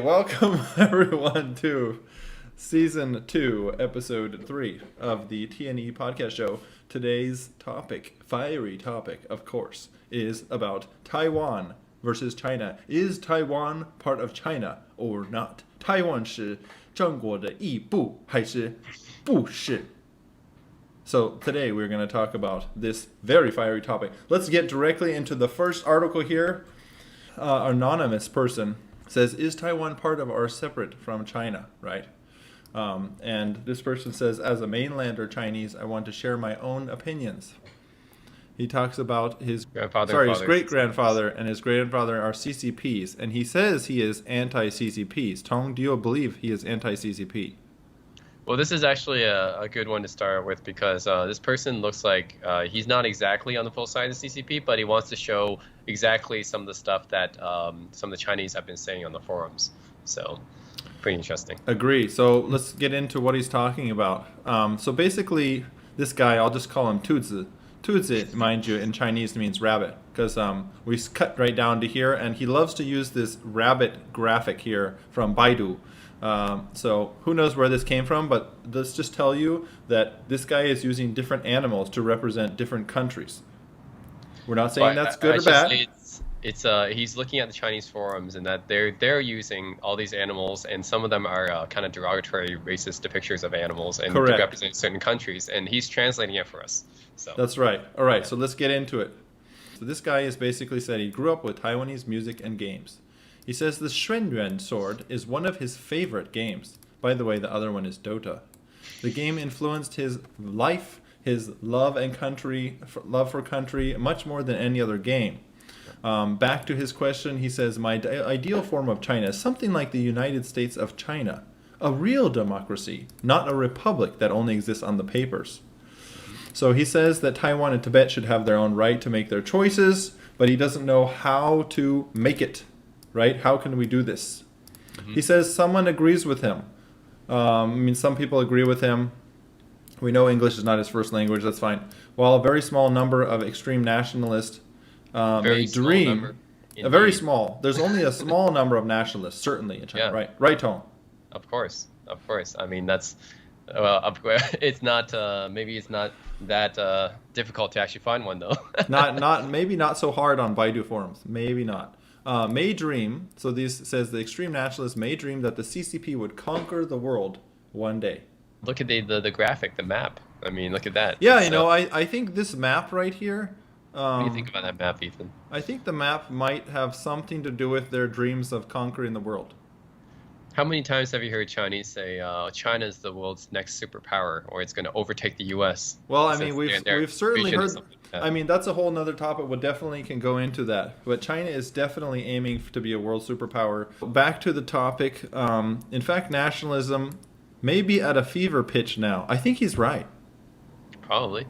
welcome everyone to Season 2, Episode 3 of the TnE podcast show. Today's topic, fiery topic, of course, is about Taiwan versus China. Is Taiwan part of China or not? 台湾是中国的一部还是不是? So today we're going to talk about this very fiery topic. Let's get directly into the first article here. Anonymous person says, is Taiwan part of or separate from China, right? And this person says, as a mainlander Chinese, I want to share my own opinions. He talks about his great-grandfather and his great-grandfather are CCPs, and he says he is anti-CCPs. Tong, do you believe he is anti-CCP? Well, this is actually a good one to start with because this person looks like he's not exactly on the full side of the CCP, but he wants to show exactly some of the stuff that some of the Chinese have been saying on the forums. So, pretty interesting. Agree. So let's get into what he's talking about. So basically, this guy, I'll just call him Tuzi. Tuzi, mind you, in Chinese means rabbit, because we cut right down to here, and he loves to use this rabbit graphic here from Baidu. So who knows where this came from, but let's just tell you that this guy is using different animals to represent different countries. We're not saying that's good or bad. He's looking at the Chinese forums and that they're using all these animals, and some of them are kind of derogatory, racist depictions of animals and to represent certain countries, and he's translating it for us. So that's right. All right, so let's get into it. So this guy is basically said he grew up with Taiwanese music and games. He says the Xuanyuan sword is one of his favorite games. By the way, the other one is Dota. The game influenced his life, his love for country, much more than any other game. Back to his question, he says, my ideal form of China is something like the United States of China. A real democracy, not a republic that only exists on the papers. So he says that Taiwan and Tibet should have their own right to make their choices, but he doesn't know how to make it. Right? How can we do this? Mm-hmm. He says someone agrees with him. Some people agree with him. We know English is not his first language. That's fine. While a very small number of extreme nationalists may dream, very small. There's only a small number of nationalists, certainly in China. Yeah. Right? Right, Tone? Of course. I mean, that's it's not. Maybe it's not that difficult to actually find one, though. Maybe not so hard on Baidu forums. Maybe not. May dream, so this says the extreme nationalists may dream that the CCP would conquer the world one day. Look at the graphic, the map. I mean, look at that. Yeah, I think this map right here. What do you think about that map, Ethan? I think the map might have something to do with their dreams of conquering the world. How many times have you heard Chinese say China is the world's next superpower, or it's going to overtake the U.S.? Well, I mean, we've certainly heard. I mean, that's a whole nother topic. We definitely can go into that. But China is definitely aiming to be a world superpower. Back to the topic. In fact, nationalism may be at a fever pitch now. I think he's right. Probably.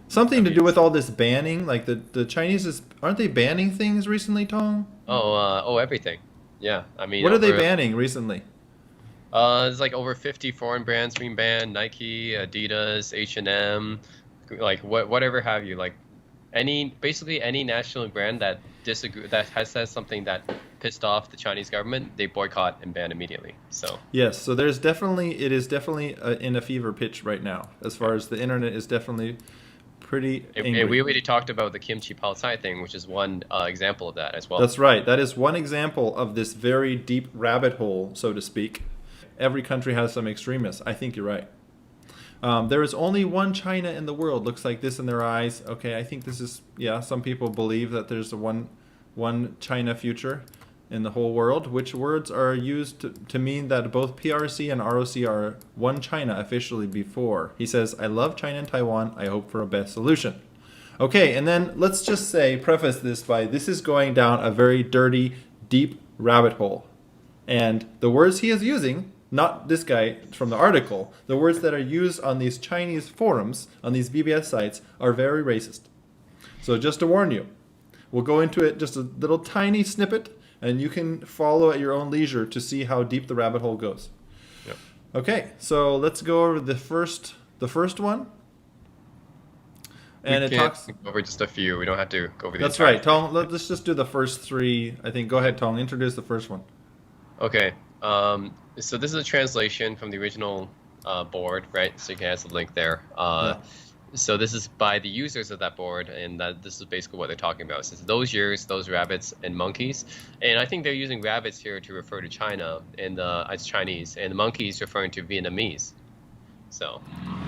Something to do with all this banning. Like the Chinese aren't they banning things recently, Tong? Everything. Yeah, I mean. What are they banning recently? There's like over 50 foreign brands being banned: Nike, Adidas, H&M, like whatever have you. Like basically any national brand that has said something that pissed off the Chinese government, they boycott and ban immediately. So yes, so it is definitely in a fever pitch right now. As far as the internet is definitely pretty angry. And we already talked about the kimchi paocai thing, which is one example of that as well. That's right. That is one example of this very deep rabbit hole, so to speak. Every country has some extremists. I think you're right. There is only one China in the world. Looks like this in their eyes. Okay, I think this is, some people believe that there's a one China future in the whole world, which words are used to mean that both PRC and ROC are one China officially before. He says, I love China and Taiwan. I hope for a best solution. Okay, and then let's just preface this by this is going down a very dirty, deep rabbit hole. And the words he is using, not this guy from the article, the words that are used on these Chinese forums, on these BBS sites, are very racist. So just to warn you, we'll go into it just a little tiny snippet, and you can follow at your own leisure to see how deep the rabbit hole goes. Yep. Okay, so let's go over the first one. And it talks over just a few. We don't have to go over the That's right. Tong, let's just do the first three. I think. Go ahead, Tong. Introduce the first one. Okay. So this is a translation from the original board, right? So you can add the link there. Yeah. So this is by the users of that board, and this is basically what they're talking about. So those years, those rabbits and monkeys, and I think they're using rabbits here to refer to China, and it's Chinese, and the monkeys referring to Vietnamese. So.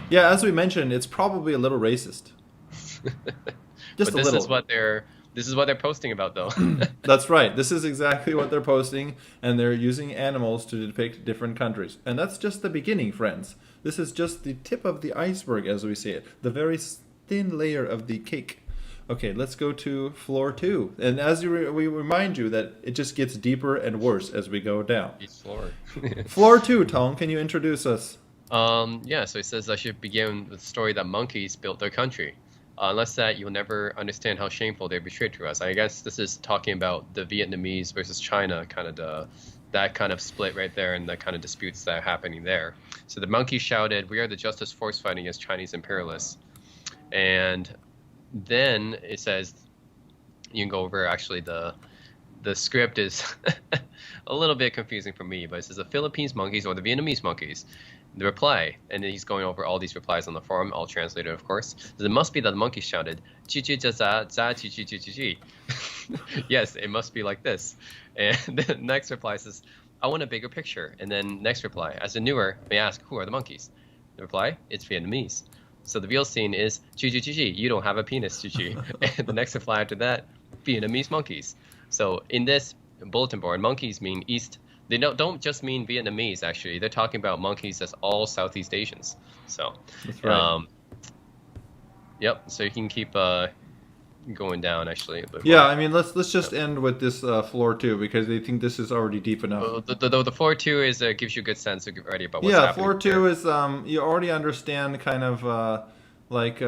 Yeah, as we mentioned, it's probably a little racist. Just But a this little. is what they're posting about, though. That's right. This is exactly what they're posting, and they're using animals to depict different countries. And that's just the beginning, friends. This is just the tip of the iceberg, as we see it, the very thin layer of the cake. Okay, let's go to floor 2. And as we remind you that it just gets deeper and worse as we go down. Each floor. Floor 2, Tong, can you introduce us? Yeah, so it says I should begin with the story that monkeys built their country. Unless that, you'll never understand how shameful they betrayed to us. I guess this is talking about the Vietnamese versus China that kind of split right there, and the kind of disputes that are happening there. So the monkeys shouted, "We are the justice force fighting against Chinese imperialists." And then it says, you can go over actually the script is a little bit confusing for me, but it says the Philippines monkeys or the Vietnamese monkeys. The reply, and then he's going over all these replies on the forum, all translated, of course. So it must be that the monkey shouted, "Chi chi za za za chi chi chi chi chi." Yes, it must be like this. And the next reply says, "I want a bigger picture." And then next reply, as a newer, may ask, "Who are the monkeys?" The reply, "It's Vietnamese." So the real scene is, "Chi chi chi chi, you don't have a penis, chi chi." And the next reply after that, Vietnamese monkeys. So in this bulletin board, monkeys mean East. They don't just mean Vietnamese, actually. They're talking about monkeys as all Southeast Asians. So, That's right. Yep. So you can keep going down, actually. A bit Yeah, more. I mean, let's just end with this floor 2 because they think this is already deep enough. The floor 2 is gives you a good sense already about what's Yeah, happening floor 2 here. is you already understand kind of like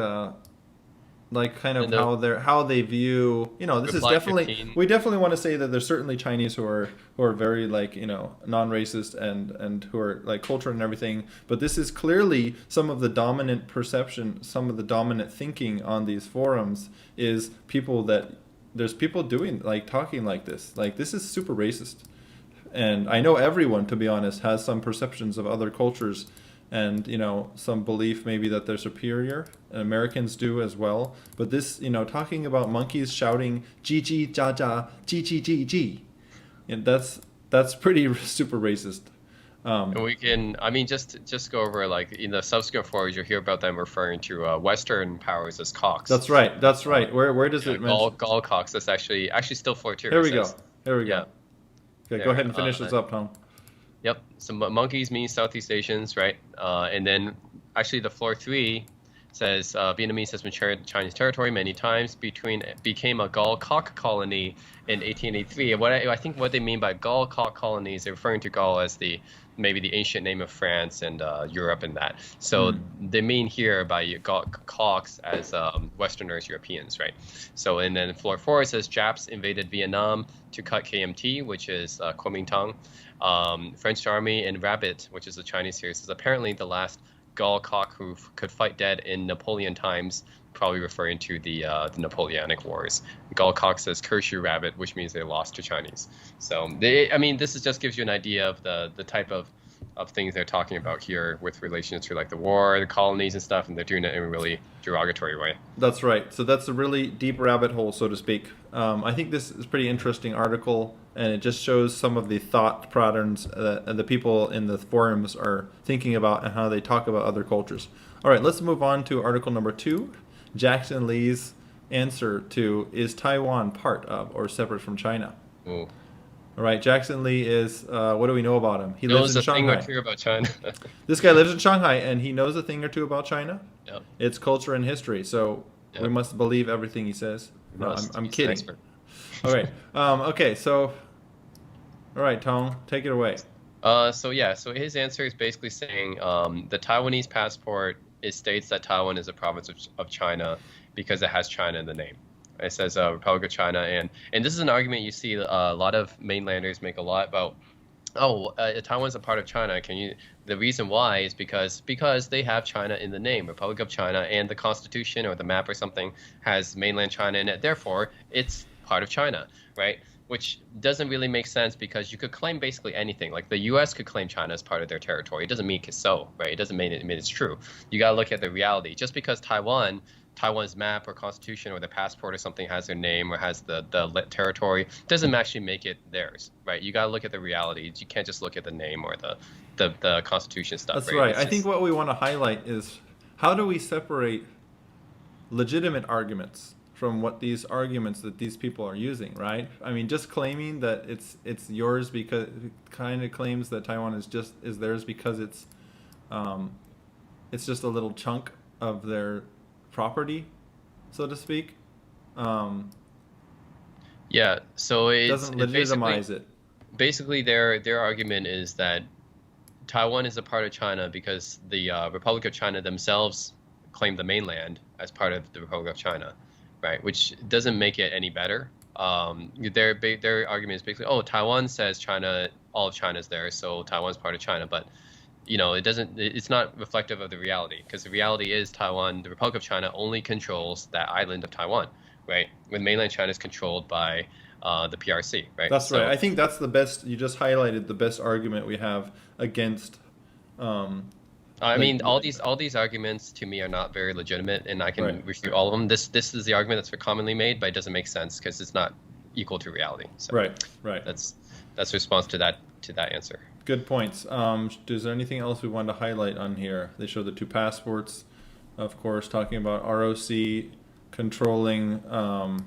kind of And the how they view, this is reply definitely, 15. we definitely want to say that there's certainly Chinese who are very like, non-racist and who are like cultured and everything, but this is clearly some of the dominant perception, some of the dominant thinking on these forums is there's people doing like talking like this. Like this is super racist. And I know everyone, to be honest, has some perceptions of other cultures and, some belief maybe that they're superior. And Americans do as well. But this, talking about monkeys shouting, "Ji ji ja ja, ji ji ji ji," and that's pretty super racist. And we can, I mean, just go over like in the subsequent forwards, you'll hear about them referring to Western powers as cocks. That's right. That's right. Where does it mention? Gall cocks. That's actually still floor 2. Here it we go. says. Here we Yeah. go. Okay, go There, ahead and finish this up, Tom. Yep. So monkeys mean Southeast Asians, right? And then actually the floor 3 says Vietnamese has been Chinese territory many times. Became a Gall cock colony in 1883. And I think what they mean by Gall cock colonies, they're referring to Gaul as maybe the ancient name of France and Europe and that. So they mean here by cocks as Westerners, Europeans, right? So and then floor 4 says Japs invaded Vietnam to cut KMT, which is Kuomintang. French army, and Rabbit, which is a Chinese series, is apparently the last Gall cock who could fight dead in Napoleon times, probably referring to the Napoleonic Wars. Gall cock says Kershaw Rabbit, which means they lost to Chinese. So this just gives you an idea of the type of things they're talking about here with relation to like the war, the colonies and stuff, and they're doing it in a really derogatory way. That's right. So that's a really deep rabbit hole, so to speak. I think this is a pretty interesting article, and it just shows some of the thought patterns that the people in the forums are thinking about and how they talk about other cultures. All right, let's move on to article number 2, Jackson Lee's answer to, is Taiwan part of or separate from China? Ooh. All right, Jackson Lee is, what do we know about him? He Knows lives in a thing Shanghai. or two about China. This guy lives in Shanghai, and he knows a thing or two about China. Yep. It's culture and history, so we must believe everything he says. No, I'm He's an kidding. expert. All right. Okay, so, all right, Tong, take it away. So his answer is basically saying the Taiwanese passport, it states that Taiwan is a province of China because it has China in the name. It says Republic of China, and this is an argument you see a lot of mainlanders make a lot about. Taiwan's a part of China. The reason why is because they have China in the name, Republic of China, and the Constitution or the map or something has mainland China in it. Therefore, it's part of China, right? Which doesn't really make sense because you could claim basically anything. Like the U.S. could claim China as part of their territory. It doesn't mean it's so, right? It doesn't mean it's true. You got to look at the reality. Just because Taiwan's map or constitution or the passport or something has their name or has the territory doesn't actually make it theirs, right? You got to look at the reality. You can't just look at the name or the constitution stuff. That's right. right. I think what we want to highlight is how do we separate legitimate arguments from what these arguments that these people are using, right? I mean, just claiming that it's yours because it kind of claims that Taiwan is theirs because it's just a little chunk of their property, so to speak. Yeah, so it doesn't legitimize it. Basically, their argument is that Taiwan is a part of China because the Republic of China themselves claim the mainland as part of the Republic of China, right? Which doesn't make it any better. Their argument is basically, oh, Taiwan says China, all of China's there, so Taiwan's part of China, but it's not reflective of the reality because the reality is the Republic of China only controls that island of Taiwan, right? When mainland China is controlled by the PRC, right? That's right. I think that's the best. You just highlighted the best argument we have against. I mean, all these arguments to me are not very legitimate, and I can refute all of them. This is the argument that's commonly made, but it doesn't make sense because it's not equal to reality. So right. That's a response to that answer. Good points. Is there anything else we want to highlight on here? They show the two passports, of course, talking about ROC controlling. No,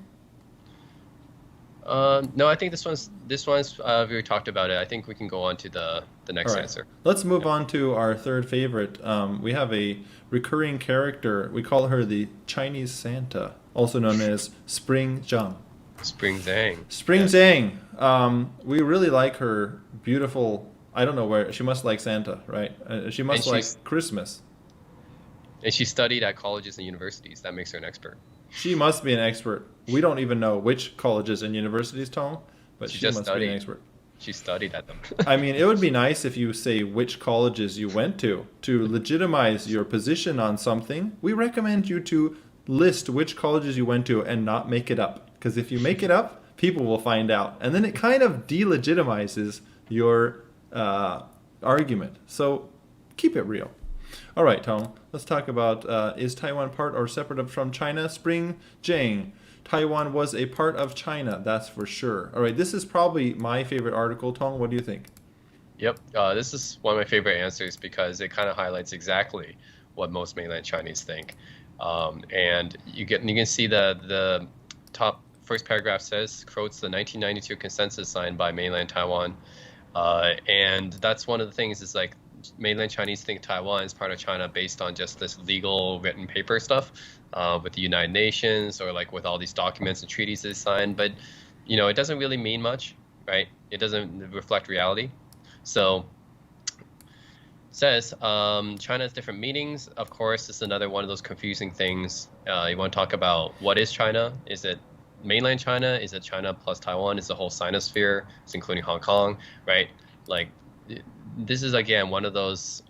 I think this one's we already talked about it. I think we can go on to the next answer. Let's move on to our third favorite. We have a recurring character. We call her the Chinese Santa, also known as Spring Zhang. Spring Zhang. Zhang. We really like her beautiful. I don't know where she must like Santa, right? She must like Christmas. And she studied at colleges and universities. That makes her an expert. She must be an expert. We don't even know which colleges and universities, Tom, but she must be an expert. She studied at them. I mean, it would be nice if you say which colleges you went to legitimize your position on something. We recommend you to list which colleges you went to and not make it up. Because if you make it up, people will find out. And then it kind of delegitimizes your argument. So keep it real. All right, Tom, let's talk about is Taiwan part or separate from China? Spring Zhang. Taiwan was a part of China, that's for sure. All right, this is probably my favorite article. Tom, what do you think? Yep, this is one of my favorite answers because it kind of highlights exactly what most mainland Chinese think. And you can see the top first paragraph quotes the 1992 consensus signed by mainland Taiwan. And that's one of the things is like mainland Chinese think Taiwan is part of China based on just this legal written paper stuff with the United Nations or like with all these documents and treaties they signed. But, it doesn't really mean much, right? It doesn't reflect reality. So says China has different meanings. Of course, it's another one of those confusing things. You want to talk about what is China? Is it mainland China? Is it China plus Taiwan? Is the whole Sinosphere? It's including Hong Kong, right? Like this is again one of those.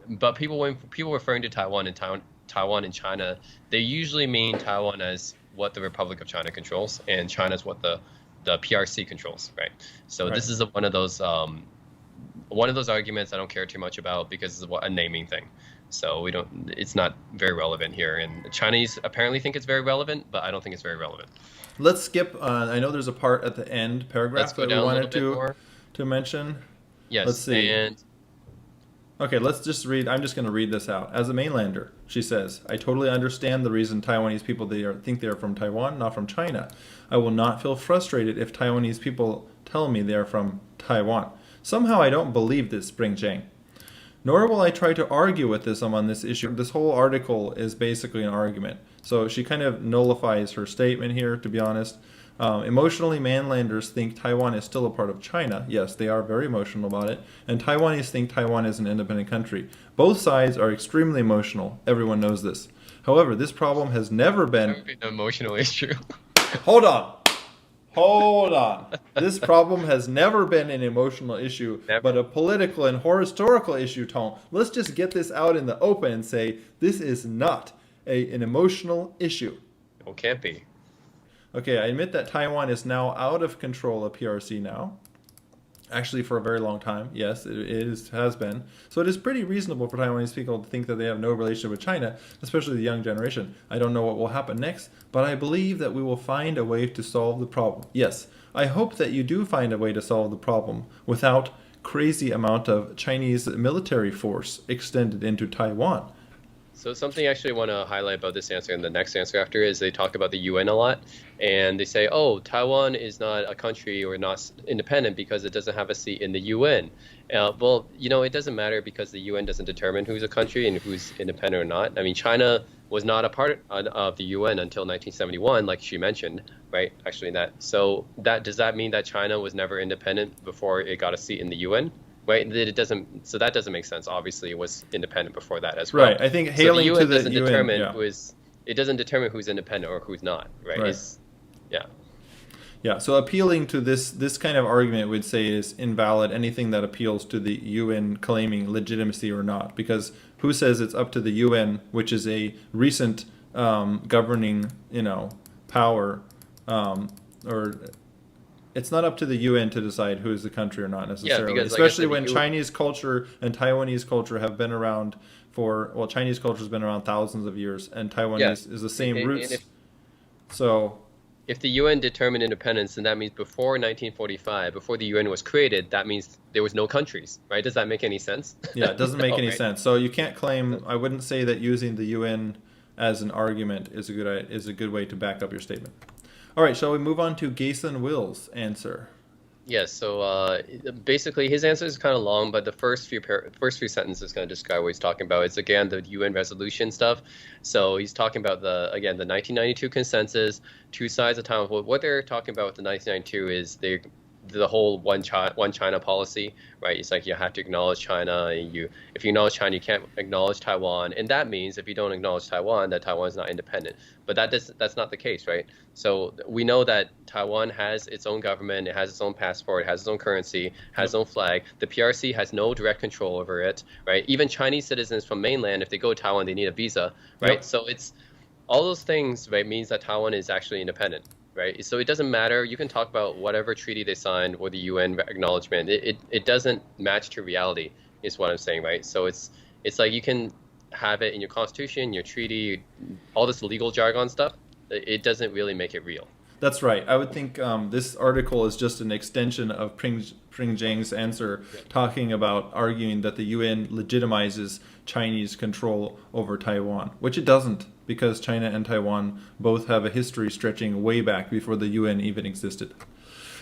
But when people referring to Taiwan and China, they usually mean Taiwan as what the Republic of China controls, and China is what the PRC controls, right? So this is one of those arguments I don't care too much about because it's a naming thing. So it's not very relevant here. And Chinese apparently think it's very relevant, but I don't think it's very relevant. Let's skip. I know there's a part at the end paragraph that we wanted to mention. Yes. Let's see. Okay, let's just read. I'm just going to read this out. As a mainlander, she says, I totally understand the reason Taiwanese people think they are from Taiwan, not from China. I will not feel frustrated if Taiwanese people tell me they are from Taiwan. Somehow I don't believe this, Spring Zhang. Nor will I try to argue with them on this issue. This whole article is basically an argument. So she kind of nullifies her statement here, to be honest. Emotionally, mainlanders think Taiwan is still a part of China. Yes, they are very emotional about it. And Taiwanese think Taiwan is an independent country. Both sides are extremely emotional. Everyone knows this. However, this problem has never been... That would be an emotional issue. Hold on. This problem has never been an emotional issue, but a political and historical issue, Tom. Let's just get this out in the open and say this is not an emotional issue. It can't be. Okay, I admit that Taiwan is now out of control of PRC now. Actually, for a very long time, yes, has been. So it is pretty reasonable for Taiwanese people to think that they have no relationship with China, especially the young generation. I don't know what will happen next, but I believe that we will find a way to solve the problem. Yes, I hope that you do find a way to solve the problem without crazy amount of Chinese military force extended into Taiwan. So something I actually want to highlight about this answer and the next answer after is they talk about the UN a lot, and they say, oh, Taiwan is not a country or not independent because it doesn't have a seat in the UN. Well, it doesn't matter because the UN doesn't determine who's a country and who's independent or not. I mean, China was not a part of the UN until 1971, like she mentioned, right? Actually, does that mean that China was never independent before it got a seat in the UN? Right, that doesn't make sense. Obviously, it was independent before that as well. Right, I think hailing so the UN to the doesn't UN, determine yeah. it doesn't determine who's independent or who's not. Right. Yeah. So appealing to this kind of argument would say is invalid. Anything that appeals to the UN claiming legitimacy or not, because who says it's up to the UN, which is a recent governing power, or it's not up to the UN to decide who is the country or not necessarily. Yeah, because, especially when Chinese culture and Taiwanese culture have been around Chinese culture has been around thousands of years, and Taiwanese is the same roots. So if the UN determined independence, then that means before 1945, before the UN was created, that means there was no countries, right? Does that make any sense? Yeah, it doesn't make any sense. So you can't claim. I wouldn't say that using the UN as an argument is a good way to back up your statement. All right, shall we move on to Gason Will's answer? Yes. So basically, his answer is kind of long, but the first few sentences kind of describe what he's talking about. It's again the UN resolution stuff. So he's talking about the 1992 consensus, two sides of Taiwan. What they're talking about with the 1992 is the whole one China policy, right? It's like you have to acknowledge China, and if you acknowledge China, you can't acknowledge Taiwan, and that means if you don't acknowledge Taiwan, that Taiwan is not independent. But that's not the case, right? So we know that Taiwan has its own government, it has its own passport, it has its own currency, has its own flag. The PRC has no direct control over it, right? Even Chinese citizens from mainland, if they go to Taiwan, they need a visa, right? Yep. So it's all those things, right? Means that Taiwan is actually independent. Right, so it doesn't matter. You can talk about whatever treaty they signed or the UN acknowledgement. It doesn't match to reality, is what I'm saying, right? So it's like you can have it in your constitution, your treaty, all this legal jargon stuff. It doesn't really make it real. That's right. I would think this article is just an extension of Pring Zhang's answer, talking about arguing that the UN legitimizes Chinese control over Taiwan, which it doesn't, because China and Taiwan both have a history stretching way back before the UN even existed.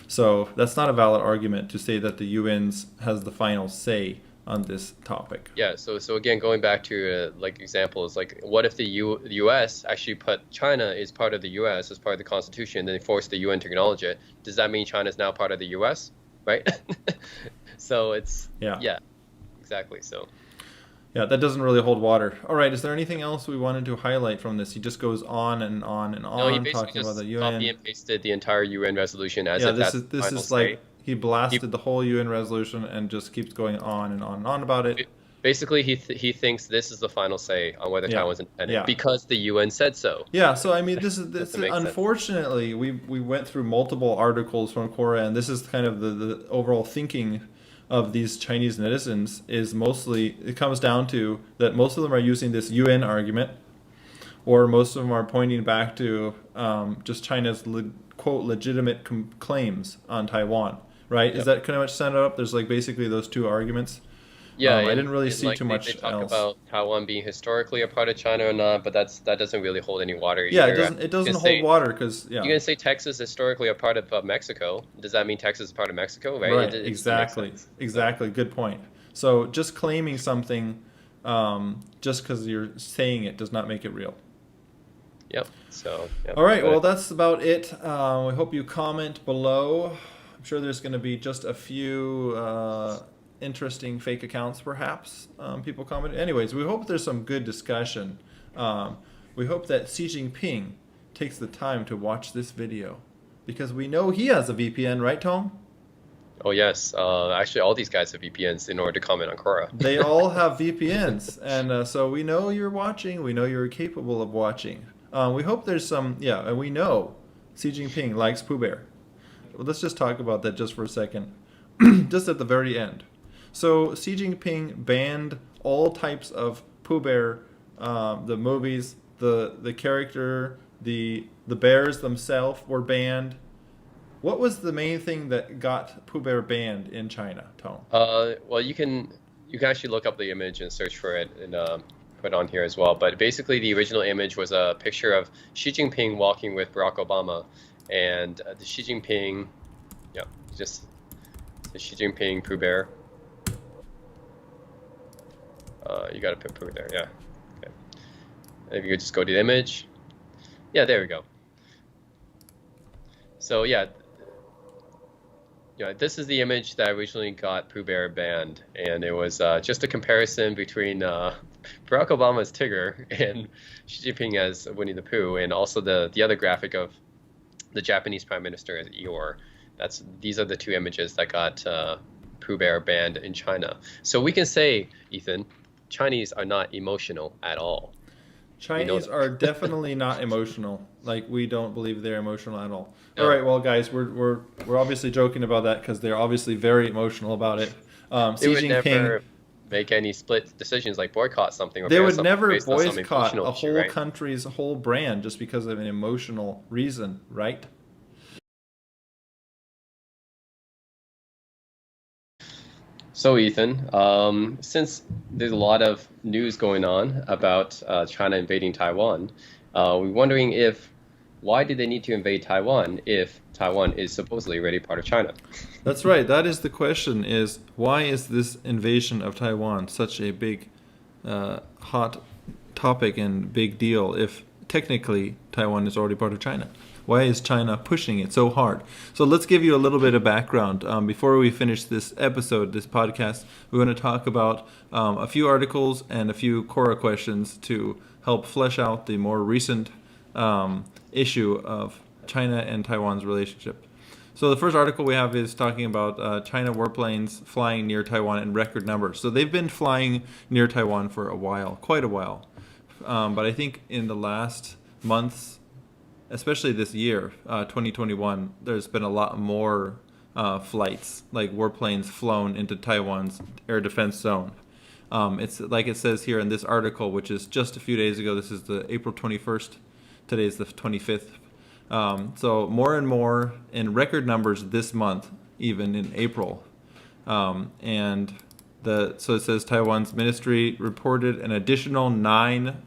So that's not a valid argument to say that the UN has the final say on this topic. Yeah, so again, going back to examples, like what if the U.S. actually put China as part of the U.S. as part of the Constitution, then they forced the UN to acknowledge it? Does that mean China is now part of the U.S.? Right? So it's yeah, exactly. So yeah, that doesn't really hold water. All right, is there anything else we wanted to highlight from this? He just goes on and on and on, no, he basically talking just about the UN. Copy and pasted the entire UN resolution as if that's this is like he blasted the whole UN resolution and just keeps going on and on and on about it. Basically, he thinks this is the final say on whether Taiwan's independent because the UN said so. Yeah, so I mean, this is unfortunately we went through multiple articles from Quora, and this is kind of the overall thinking of these Chinese netizens is mostly, it comes down to that most of them are using this UN argument, or most of them are pointing back to just China's quote legitimate claims on Taiwan, right? Yep. Is that kind of much set up? There's like basically those two arguments. Yeah, I didn't really see too much they talk else about Taiwan being historically a part of China or not, but that doesn't really hold any water. Yeah, either. it doesn't hold water because you can say Texas is historically a part of Mexico. Does that mean Texas is part of Mexico? Right. Right. Exactly. Good point. So just claiming something, just because you're saying it, does not make it real. Yep. So. Yep. All right. Well, that's about it. We hope you comment below. I'm sure there's going to be just a few interesting fake accounts, perhaps. People comment. Anyways, we hope there's some good discussion. We hope that Xi Jinping takes the time to watch this video, because we know he has a VPN, right, Tom? Oh yes. Actually, all these guys have VPNs in order to comment on Quora. They all have VPNs, and so we know you're watching. We know you're capable of watching. We hope there's some, and we know Xi Jinping likes Pooh Bear. Well, let's just talk about that just for a second, just at the very end. So Xi Jinping banned all types of Pooh Bear, the movies, the character, the bears themselves were banned. What was the main thing that got Pooh Bear banned in China, Tom? Well, you can actually look up the image and search for it and put it on here as well. But basically, the original image was a picture of Xi Jinping walking with Barack Obama, and the Xi Jinping, yeah, just the Xi Jinping Pooh Bear. You got to put Pooh there, yeah. Okay. If you could just go to the image, yeah, there we go. So yeah. This is the image that originally got Pooh Bear banned, and it was just a comparison between Barack Obama's Tigger and Xi Jinping as Winnie the Pooh, and also the other graphic of the Japanese Prime Minister as Eeyore. These are the two images that got Pooh Bear banned in China. So we can say, Ethan, Chinese are not emotional at all. Chinese are definitely not emotional. Like, we don't believe they're emotional at all. No. All right, well, guys, we're obviously joking about that because they're obviously very emotional about it. They would never make any split decisions like boycott something. Or they would never boycott a whole country's whole brand just because of an emotional reason, right? So Ethan, since there's a lot of news going on about China invading Taiwan, we're wondering why did they need to invade Taiwan if Taiwan is supposedly already part of China? That's right. That is the question, is why is this invasion of Taiwan such a big, hot topic and big deal if technically Taiwan is already part of China? Why is China pushing it so hard? So let's give you a little bit of background. Before we finish this episode, this podcast, we're going to talk about a few articles and a few Quora questions to help flesh out the more recent issue of China and Taiwan's relationship. So the first article we have is talking about China warplanes flying near Taiwan in record numbers. So they've been flying near Taiwan for a while, quite a while. But I think in the last months, especially this year, 2021, there's been a lot more flights, like warplanes flown into Taiwan's air defense zone. It's like it says here in this article, which is just a few days ago. This is the April 21st. Today is the 25th. So more and more in record numbers this month, even in April. So it says Taiwan's ministry reported an additional 9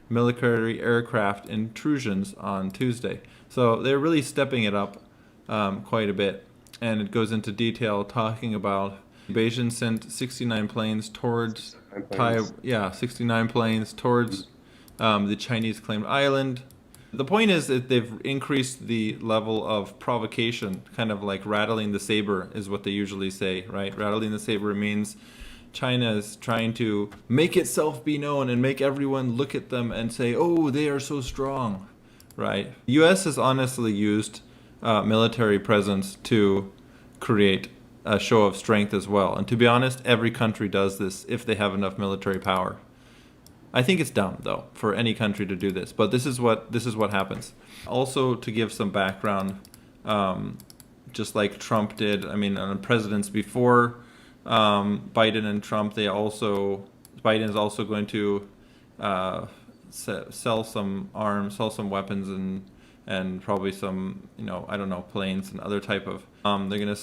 military aircraft intrusions on Tuesday. So they're really stepping it up quite a bit. And it goes into detail talking about invasion sent 69 planes towards 69 planes towards the Chinese claimed island. The point is that they've increased the level of provocation, kind of like rattling the saber is what they usually say, right? Rattling the saber means China is trying to make itself be known and make everyone look at them and say, oh, they are so strong, right? The U.S. has honestly used military presence to create a show of strength as well. And to be honest, every country does this if they have enough military power. I think it's dumb, though, for any country to do this, but this is what happens. Also, to give some background, just like Trump did, I mean, on presidents before Biden and Trump, Biden is also going to sell some arms, sell some weapons, and probably some, I don't know, planes and other type of. They're going to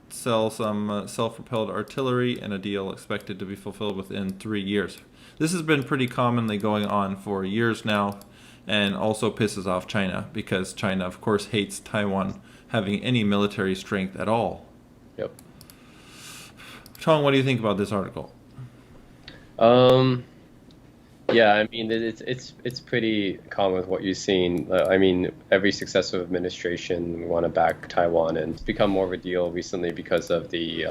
sell some self-propelled artillery, and a deal expected to be fulfilled within 3 years. This has been pretty commonly going on for years now, and also pisses off China because China, of course, hates Taiwan having any military strength at all. Yep. Chong, what do you think about this article? Yeah, I mean, it's pretty common with what you've seen. I mean, every successive administration we want to back Taiwan, and it's become more of a deal recently because of the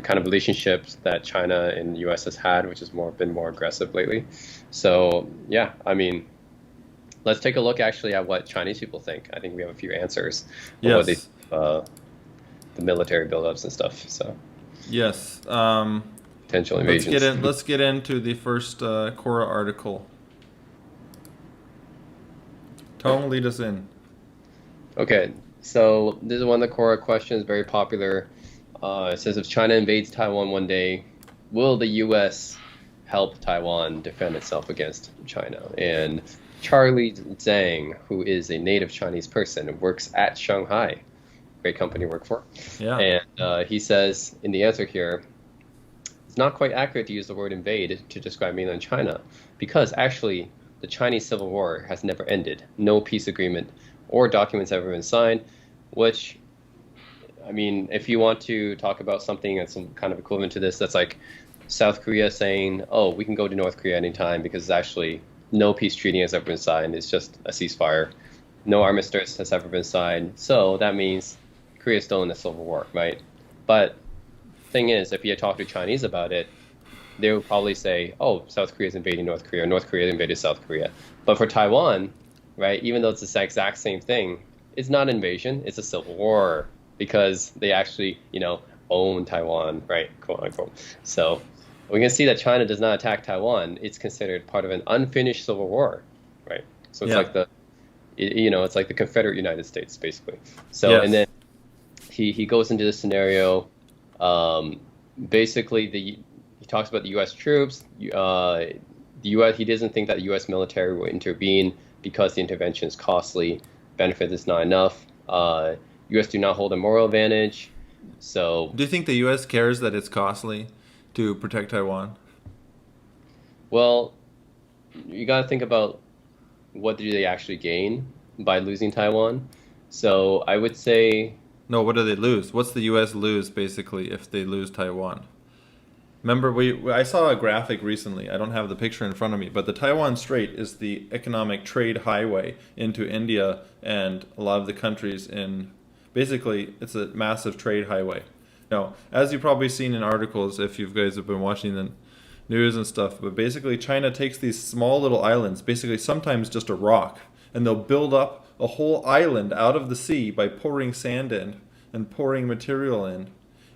kind of relationships that China and the U.S. has had, which has been more aggressive lately. So yeah, I mean, let's take a look actually at what Chinese people think. I think we have a few answers. Yes. What the military buildups and stuff. So. Yes. Potential invasions. Let's get into the first Quora article. Tong, lead us in. Okay, so this is one of the core questions, very popular. It says if China invades Taiwan one day, will the U.S. help Taiwan defend itself against China? And Charlie Zhang, who is a native Chinese person, works at Shanghai, great company to work for. Yeah. And he says in the answer here, it's not quite accurate to use the word invade to describe mainland China, because actually the Chinese Civil War has never ended. No peace agreement or documents have ever been signed, which, I mean, if you want to talk about something that's some kind of equivalent to this, that's like South Korea saying, oh, we can go to North Korea anytime because actually no peace treaty has ever been signed. It's just a ceasefire. No armistice has ever been signed. So that means Korea's still in the Civil War, right? But thing is, if you talk to Chinese about it, they would probably say, oh, South Korea is invading North Korea, or North Korea invaded South Korea. But for Taiwan, right, even though it's the exact same thing, it's not invasion, it's a civil war because they actually, own Taiwan, right, quote unquote. So we can see that China does not attack Taiwan. It's considered part of an unfinished civil war, right? So it's like it's like the Confederate United States, basically. So, Yes. and then he goes into this scenario. Basically, he talks about the U.S. troops. The U.S. He doesn't think that the U.S. military will intervene because the intervention is costly. Benefit is not enough. U.S. do not hold a moral advantage. So, Do you think the U.S. cares that it's costly to protect Taiwan? well, you got to think about what do they actually gain by losing Taiwan. So I would say, No, what do they lose? What's the U.S. lose, basically, if they lose Taiwan? Remember, I saw a graphic recently. I don't have the picture in front of me, but the Taiwan Strait is the economic trade highway into India and a lot of the countries in... Basically, it's a massive trade highway. Now, as you've probably seen in articles, if you guys have been watching the news and stuff, but basically China takes these small little islands, basically sometimes just a rock, and they'll build up a whole island out of the sea by pouring sand in and pouring material in,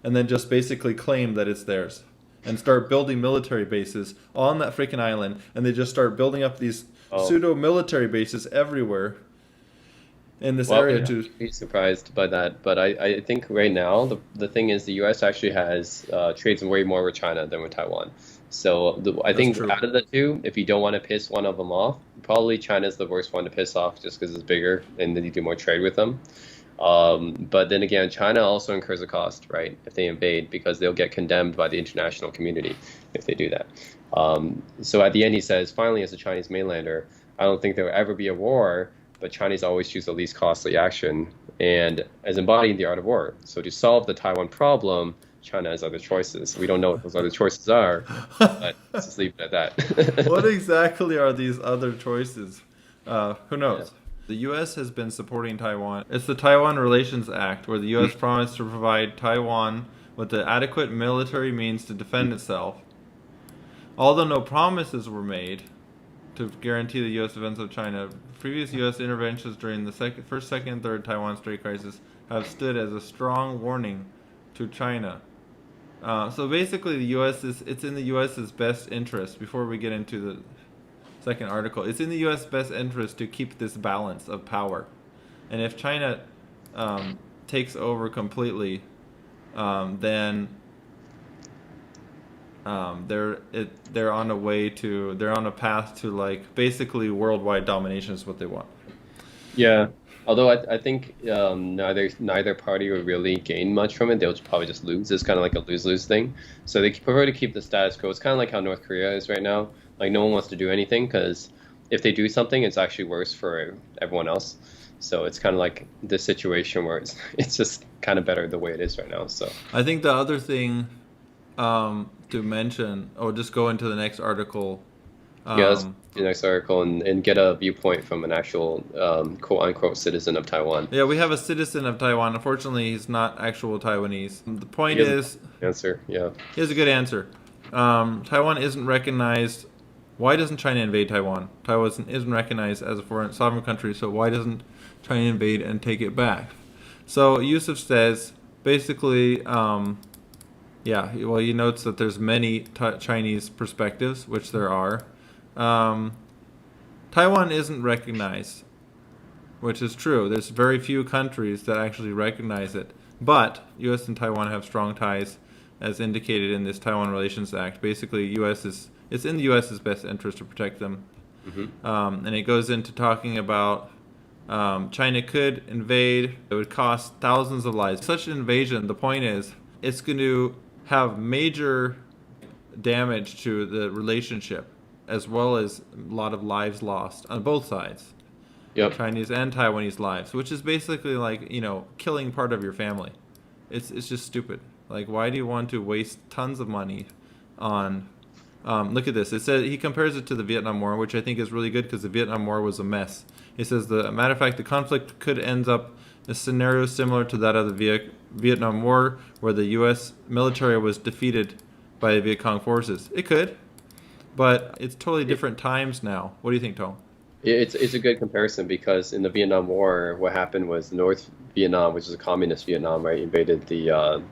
and then just basically claim that it's theirs and start building military bases on that freaking island, and they just start building up these pseudo military bases everywhere in this area yeah, to... be surprised by that. But I think right now the thing is the U.S. actually has trades way more with China than with Taiwan. So I think true. out of the two, if you don't want to piss one of them off, probably China's the worst one to piss off just because it's bigger and then you do more trade with them. But then again, China also incurs a cost, right, if they invade, because they'll get condemned by the international community if they do that. So at the end, he says, finally, as a Chinese mainlander, I don't think there will ever be a war, but Chinese always choose the least costly action and as embodying the art of war. So to solve the Taiwan problem, China has other choices. We don't know what those other choices are, but let's just leave it at that. What exactly are these other choices? Who knows? Yeah. The U.S. has been supporting Taiwan. It's the Taiwan Relations Act, where the U.S. promised to provide Taiwan with the adequate military means to defend itself. Although no promises were made to guarantee the U.S. defense of China, previous U.S. interventions during the first, second, and third Taiwan Strait crisis have stood as a strong warning to China. So basically, it's in the U.S.'s best interest, before we get into the second article, it's in the U.S. best interest to keep this balance of power. And if China takes over completely, then they're on a path to, like, basically worldwide domination is what they want. Yeah, although I think neither party will really gain much from it. They'll probably just lose. It's kind of like a lose-lose thing. So they prefer to keep the status quo. It's kind of like how North Korea is right now. Like, no one wants to do anything because if they do something, it's actually worse for everyone else. So it's kind of like this situation where it's just kind of better the way it is right now. So I think the other thing to mention, or just go into the next article. Yeah, let's do the next article and get a viewpoint from an actual quote-unquote citizen of Taiwan. Yeah, we have a citizen of Taiwan. Unfortunately, he's not actual Taiwanese. The point is... Answer, yeah. He has a good answer. Taiwan isn't recognized... Why doesn't China invade Taiwan? Taiwan isn't recognized as a foreign sovereign country, so why doesn't China invade and take it back? So Yusuf says, basically, yeah, well, he notes that there's many Chinese perspectives, which there are. Taiwan isn't recognized. which is true. There's very few countries that actually recognize it. But U.S. and Taiwan have strong ties, as indicated in this Taiwan Relations Act. Basically, it's in the U.S.'s best interest to protect them. And it goes into talking about China could invade. It would cost thousands of lives. Such an invasion, the point is, it's going to have major damage to the relationship, as well as a lot of lives lost on both sides. Yep. Chinese and Taiwanese lives, which is basically like, killing part of your family. It's just stupid. Like, why do you want to waste tons of money on... look at this. It says he compares it to the Vietnam War, which I think is really good because the Vietnam War was a mess. He says, matter of fact, the conflict could end up a scenario similar to that of the Vietnam War, where the U.S. military was defeated by the Viet Cong forces. It could, but it's totally different times now. What do you think, Tom? It's a good comparison because in the Vietnam War, what happened was North Vietnam, which is a communist Vietnam, right, invaded the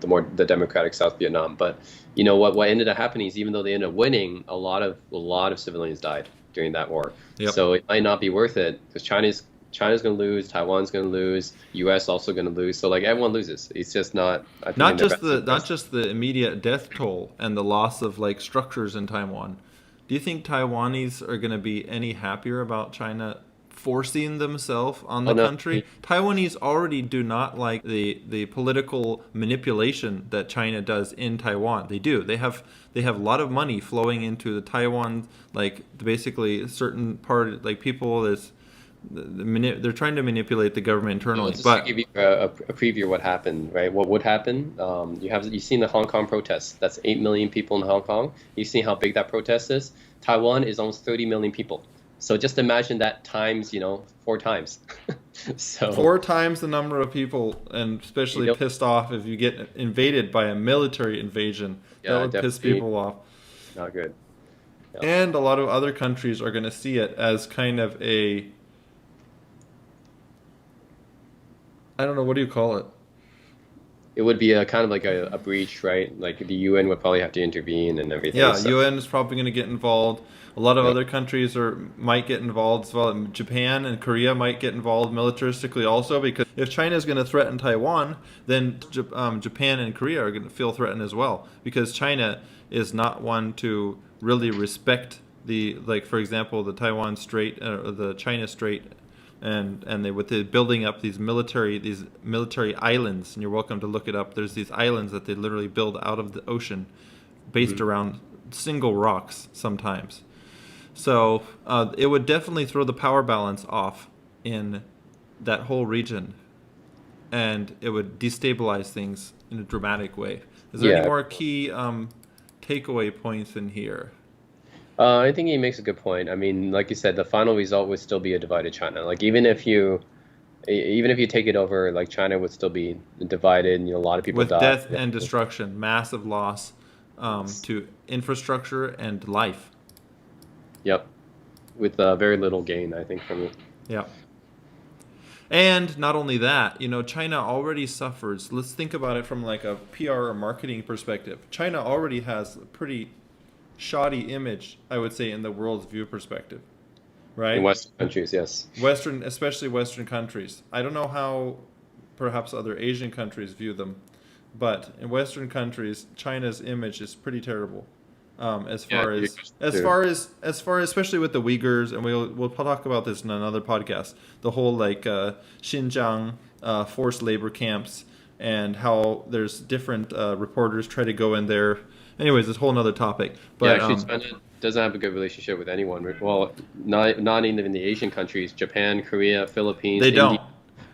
democratic South Vietnam. But what ended up happening is even though they ended up winning, a lot of civilians died during that war. Yep. So it might not be worth it because China's going to lose, Taiwan's going to lose, U.S. also going to lose. So like everyone loses. It's just not. Not just the immediate death toll and the loss of like structures in Taiwan. Do you think Taiwanese are going to be any happier about China forcing themselves on the country? Taiwanese already do not like the political manipulation that China does in Taiwan. They do. They have a lot of money flowing into the Taiwan, like basically certain part, like people that's they're trying to manipulate the government internally. Just but to give you a preview of what happened, right? What would happen? You've seen the Hong Kong protests. That's 8 million people in Hong Kong. You've seen how big that protest is. Taiwan is almost 30 million people. So just imagine that times, 4 times. So 4 times the number of people, and especially pissed off if you get invaded by a military invasion. Yeah, that would piss people off. Not good. Yeah. And a lot of other countries are going to see it as kind of I don't know, what do you call it? It would be a kind of like a breach, right? Like the UN would probably have to intervene and everything. Yeah, UN is probably going to get involved. A lot of other countries might get involved as well. Japan and Korea might get involved militaristically also, because if China is going to threaten Taiwan, then Japan and Korea are going to feel threatened as well, because China is not one to really respect for example, the Taiwan Strait or the China Strait. And they're building up these military islands, and you're welcome to look it up. There's these islands that they literally build out of the ocean, based around single rocks sometimes. So it would definitely throw the power balance off in that whole region, and it would destabilize things in a dramatic way. Is there any more key takeaway points in here? I think he makes a good point. I mean, like you said, the final result would still be a divided China. Like even if you take it over, like China would still be divided, and a lot of people die. With death and destruction, massive loss to infrastructure and life. Yep, with very little gain, I think, from it. Yeah. And not only that, China already suffers. Let's think about it from like a PR or marketing perspective. China already has a pretty shoddy image, I would say, in the world's view perspective, right? In Western countries, yes. Especially Western countries. I don't know how perhaps other Asian countries view them, but in Western countries, China's image is pretty terrible. As far as especially with the Uyghurs, and we'll talk about this in another podcast. The whole Xinjiang forced labor camps, and how there's different reporters try to go in there. Anyways, this whole another topic. But China doesn't have a good relationship with anyone. Well, not even in the Asian countries. Japan, Korea, Philippines. They don't. India,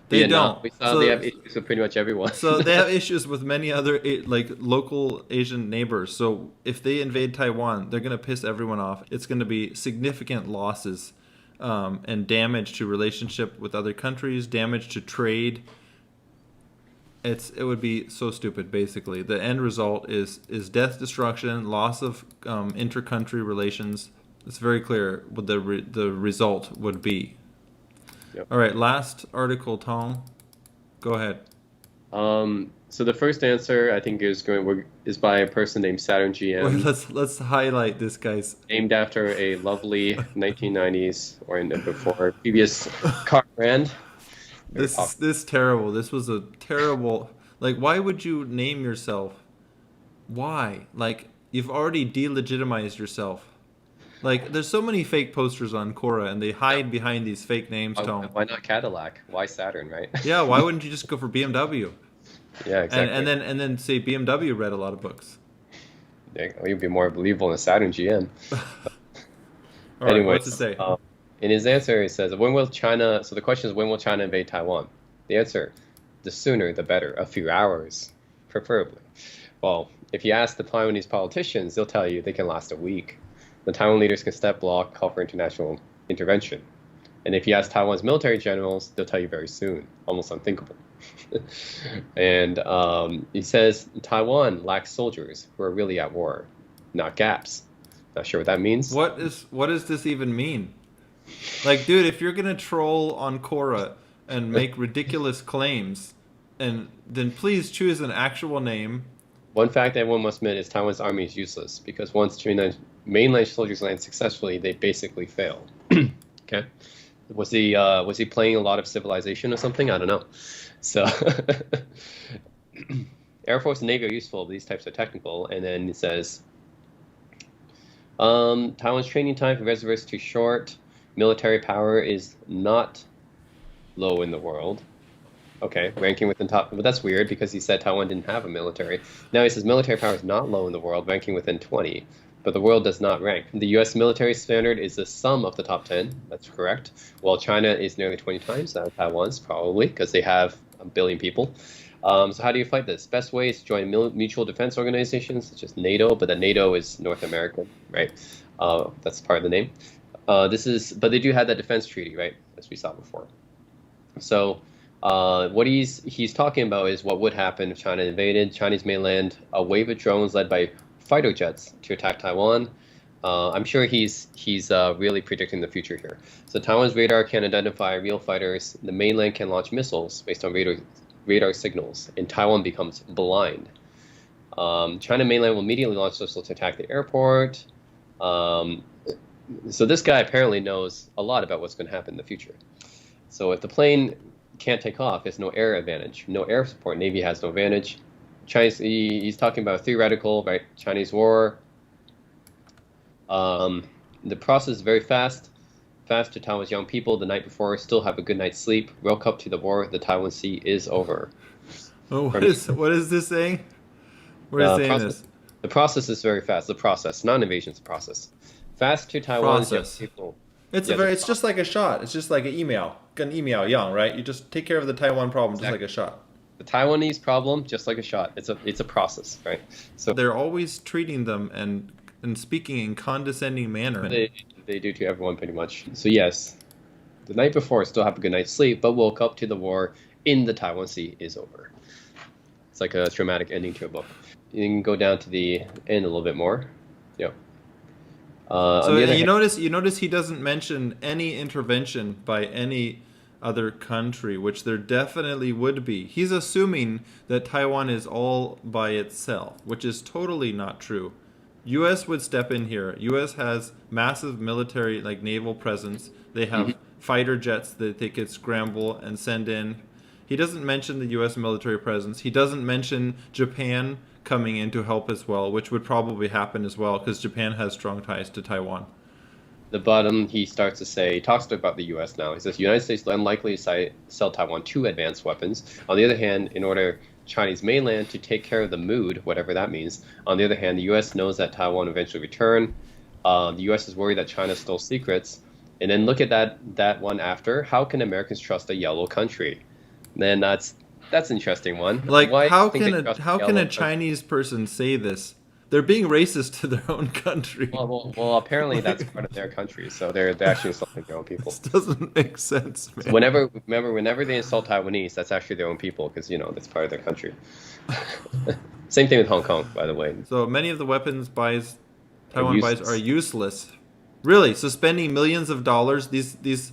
they Vietnam. don't. They have issues with pretty much everyone. So they have issues with many other local Asian neighbors. So if they invade Taiwan, they're going to piss everyone off. It's going to be significant losses and damage to relationship with other countries, damage to trade. It would be so stupid, basically. The end result is death, destruction, loss of inter-country relations. It's very clear what the result would be. Yep. All right, last article, Tong. Go ahead. So the first answer, I think, is by a person named Saturn GM. Wait, let's highlight this guy's. Named after a lovely 1990s or before previous car brand. Very popular. This terrible. This was a terrible. Like, why would you name yourself? Why? Like, you've already delegitimized yourself. Like, there's so many fake posters on Quora, and they hide behind these fake names, Tom. Why not Cadillac? Why Saturn, right? Yeah, why wouldn't you just go for BMW? Yeah, exactly. And then say BMW read a lot of books. Yeah, you'd be more believable in a Saturn GM. All right, Anyway, what's it say? in his answer, he says, when will China, so the question is, when will China invade Taiwan? The answer, the sooner the better, a few hours, preferably. Well, if you ask the Taiwanese politicians, they'll tell you they can last a week. The Taiwan leaders can step block, call for international intervention. And if you ask Taiwan's military generals, they'll tell you very soon, almost unthinkable. And he says Taiwan lacks soldiers who are really at war, not gaps. Not sure what that means. What does this even mean? Like, dude, if you're gonna troll on Quora and make ridiculous claims, and then please choose an actual name. One fact that one must admit is Taiwan's army is useless because once mainland soldiers land successfully, they basically fail. Okay, was he playing a lot of Civilization or something? I don't know. So, Air Force and Navy are useful, but these types are technical. And then it says, Taiwan's training time for reservists is too short. Military power is not low in the world. Okay, ranking within top, but that's weird because he said Taiwan didn't have a military. Now he says military power is not low in the world, ranking within 20, but the world does not rank. The U.S. military standard is the sum of the top 10. That's correct. While China is nearly 20 times that of Taiwan's, probably, because they have a billion people. So how do you fight this? Best way is to join mutual defense organizations such as NATO, but the NATO is North American, right? That's part of the name. But they do have that defense treaty, right? As we saw before. So what he's talking about is what would happen if China invaded Chinese mainland, a wave of drones led by fighter jets to attack Taiwan. I'm sure he's really predicting the future here. So Taiwan's radar can identify real fighters. The mainland can launch missiles based on radar signals, and Taiwan becomes blind. China mainland will immediately launch missiles to attack the airport. So this guy apparently knows a lot about what's going to happen in the future. So if the plane can't take off, there's no air advantage, no air support. Navy has no advantage. He's talking about theoretical, right? Chinese war. The process is very fast to Taiwan's young people the night before still have a good night's sleep. Woke up to the war. The Taiwan Sea is over. Oh, what is this saying? Where is saying this? The process is very fast. The process, not invasion, it's a process. Fast to Taiwan's young people. It's just like a shot. It's just like an email young, right? You just take care of the Taiwan problem just like a shot. The Taiwanese problem, just like a shot. It's a process, right? So they're always treating them and speaking in condescending manner. They do to everyone pretty much. So yes, the night before still have a good night's sleep, but woke up to the war in the Taiwan Sea is over. It's like a traumatic ending to a book. You can go down to the end a little bit more. Yeah. So you notice he doesn't mention any intervention by any other country, which there definitely would be. He's assuming that Taiwan is all by itself, which is totally not true. U.S. would step in here. U.S. has massive military, like naval presence. They have fighter jets that they could scramble and send in. He doesn't mention the U.S. military presence. He doesn't mention Japan coming in to help as well, which would probably happen as well because Japan has strong ties to Taiwan. The bottom, he talks about the U.S. now. He says, United States is unlikely to sell Taiwan 2 advanced weapons. On the other hand, in order Chinese mainland to take care of the mood, whatever that means. On the other hand, the U.S. knows that Taiwan will eventually return. The U.S. is worried that China stole secrets. And then look at that one after. How can Americans trust a yellow country? Then that's an interesting one. Like, how can a Chinese person say this? They're being racist to their own country. Well, apparently that's part of their country, so they're actually insulting their own people. This doesn't make sense, man. So whenever they insult Taiwanese, that's actually their own people because that's part of their country. Same thing with Hong Kong, by the way. So many of the weapons Taiwan buys are useless. Really, so spending millions of dollars, these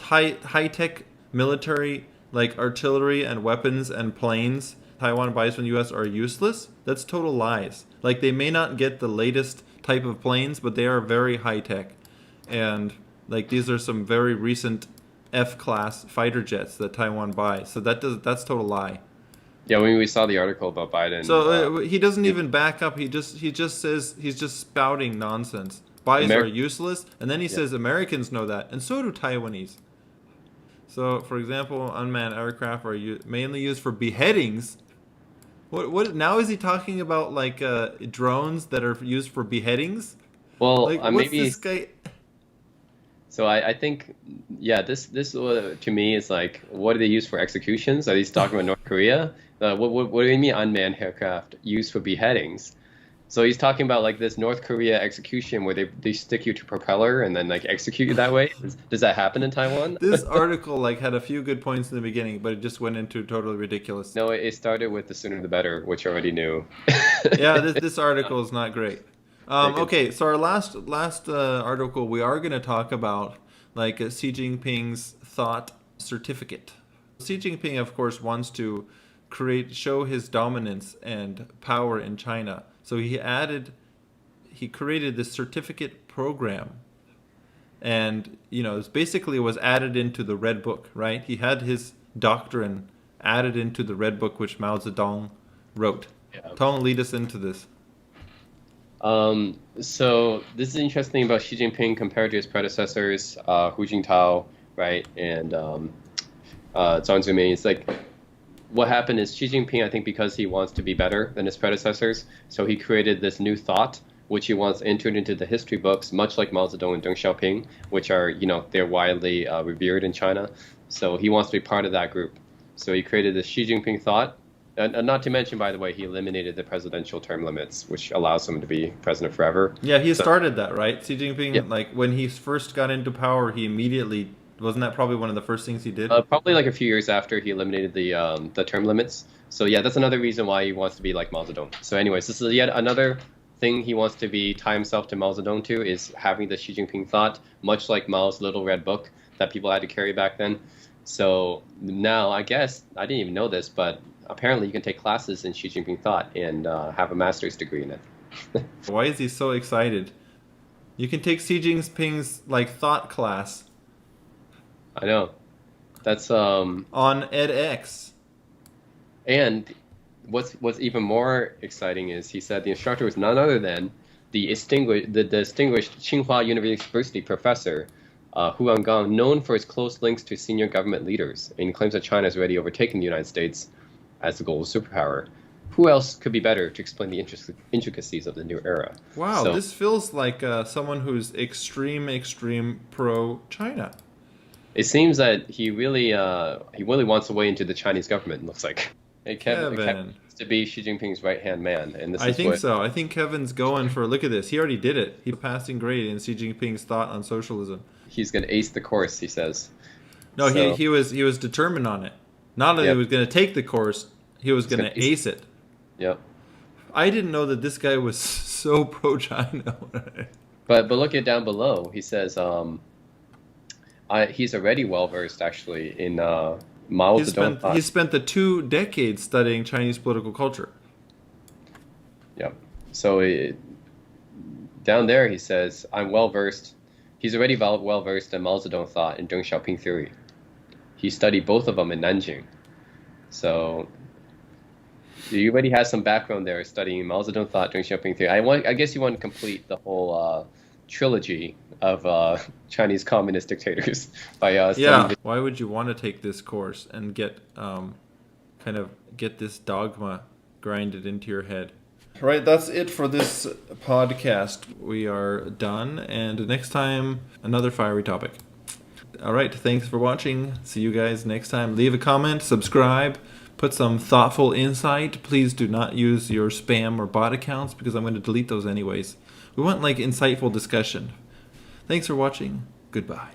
high-tech military like artillery and weapons and planes Taiwan buys from the U.S. are useless? That's total lies. Like, they may not get the latest type of planes, but they are very high-tech. And, like, these are some very recent F-class fighter jets that Taiwan buys. So that's total lie. Yeah, when we saw the article about Biden. So he doesn't even back up. He just says he's just spouting nonsense. Buys are useless, and then he says Americans know that, and so do Taiwanese. So, for example, unmanned aircraft are mainly used for beheadings. What now is he talking about, like drones that are used for beheadings? Well, like, what's maybe this guy? So I think, yeah, this to me is like, what do they use for executions? Are they talking about North Korea? What do you mean unmanned aircraft used for beheadings? So he's talking about like this North Korea execution where they stick you to propeller and then like execute you that way. Does that happen in Taiwan? This article like had a few good points in the beginning, but it just went into totally ridiculous. No, it started with the sooner the better, which I already knew. Yeah, this article is not great. Okay, so our last article, we are going to talk about like Xi Jinping's thought certificate. Xi Jinping, of course, wants to show his dominance and power in China. So he created this certificate program, and it basically was added into the Red Book, right? He had his doctrine added into the Red Book, which Mao Zedong wrote. Yeah. Tong, lead us into this. So this is interesting about Xi Jinping compared to his predecessors, Hu Jintao, right, and Jiang Zemin. It's like what happened is Xi Jinping, I think, because he wants to be better than his predecessors, so he created this new thought, which he wants entered into the history books, much like Mao Zedong and Deng Xiaoping, which are, they're widely revered in China. So he wants to be part of that group. So he created this Xi Jinping thought. And not to mention, by the way, he eliminated the presidential term limits, which allows him to be president forever. Yeah, he started that, right? Xi Jinping, like when he first got into power, he immediately, wasn't that probably one of the first things he did? Probably like a few years after he eliminated the term limits. So yeah, that's another reason why he wants to be like Mao Zedong. So anyways, this is yet another thing he wants to tie himself to Mao Zedong to, is having the Xi Jinping thought, much like Mao's little red book that people had to carry back then. So now, I guess, I didn't even know this, but apparently you can take classes in Xi Jinping thought and have a master's degree in it. Why is he so excited? You can take Xi Jinping's like thought class. I know. That's on edX. And what's even more exciting is he said the instructor was none other than the distinguished Tsinghua University professor Hu Anggang, known for his close links to senior government leaders, and claims that China has already overtaken the United States as the global superpower. Who else could be better to explain the intricacies of the new era? Wow, this feels like someone who's extreme pro-China. It seems that he really wants to weigh into the Chinese government, it looks like. Hey, Kevin wants to be Xi Jinping's right-hand man. And I think so. I think Kevin's going for, look at this. He already did it. He's passing grade in Xi Jinping's thought on socialism. He's going to ace the course, he says. No, so, he was determined on it. Not that he was going to take the course, he was going to ace it. Yep. I didn't know that this guy was so pro-China. But look at down below. He says he's already well-versed, actually, in Mao Zedong thought. He spent the 2 decades studying Chinese political culture. Yep. So down there he says, I'm well-versed. He's already well-versed in Mao Zedong thought and Deng Xiaoping theory. He studied both of them in Nanjing. So you already have some background there studying Mao Zedong thought, Deng Xiaoping theory. I guess you want to complete the whole trilogy of Chinese communist dictators by studying. Why would you want to take this course and get this dogma grinded into your head? Right, that's it for this podcast. We are done, and next time, another fiery topic. All right, thanks for watching. See you guys next time. Leave a comment, subscribe, put some thoughtful insight. Please do not use your spam or bot accounts, because I'm going to delete those anyways. We want like insightful discussion. Thanks for watching. Goodbye.